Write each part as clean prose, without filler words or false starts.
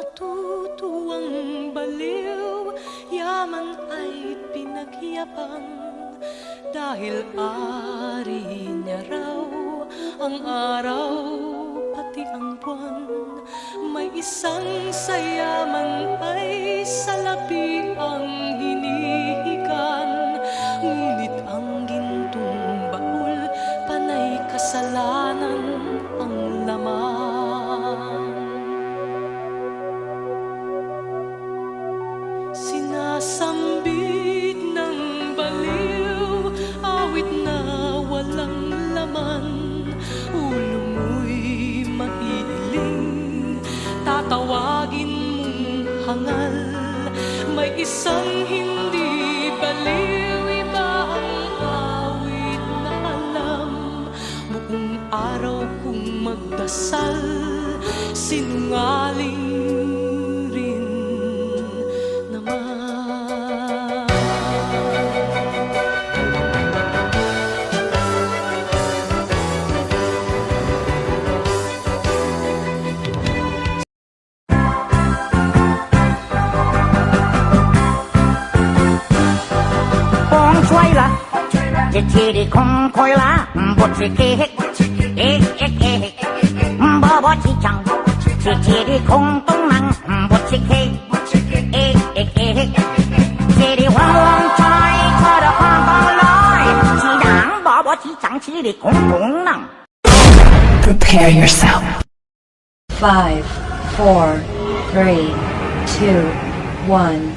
natutuwang baliw, yaman ay pinagyabang, dahil ari niya raw ang araw pati ang buwan. May isang sayaman ay salapi ang hinihigan, ngunit ang gintong baul panay kasalanan ang laman. Sinasambit ng baliw, awit na walang laman, ulo mo'y maiiling, tatawagin mong hangal. May isang hindi baliw, iba ang awit na alam, buong araw kung magdasal, sinungaling rin naman.风吹啦，一切的空开啦，不知给爸爸去讲，一切的空洞囊，不知给这里黄黄菜，它的黄黄来，是让爸爸去讲起的空洞囊。Prepare yourself. 5, 4, 3, 2, 1.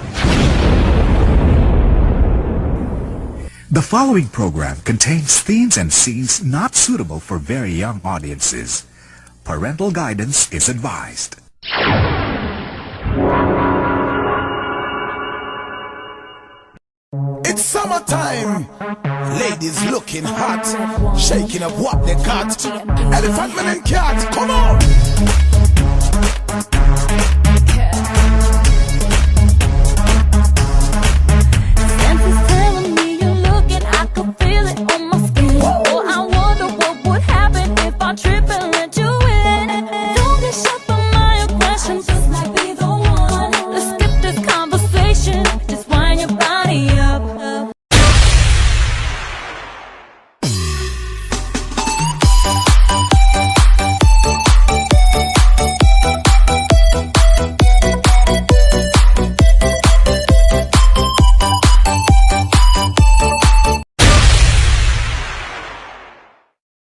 The following program contains themes and scenes not suitable for very young audiences. Parental guidance is advised. It's summertime. Ladies looking hot, shaking up what they got. Elephant man and cat, come on. Senses telling me you're looking, I can feel it on my skin. Oh, I wonder what would happen if I trip and let you in. Don't get shut by my aggression, just like be the one. Let's skip this conversation, just wind your body up.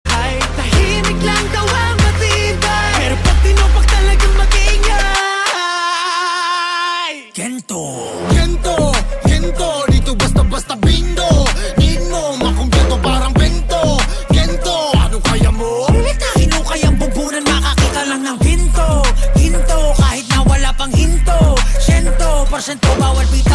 Ay, tahimik lang daw ang matibay, pero pag tinupak talagang mag-ingay. Gento, dito basta-basta bindo. Need mo makumpleto parang bento. Gento, ano kaya mo? Hino kayang bubunan, makakita lang ng ginto. Kahit na wala pang hinto. 100% bawal bitaw.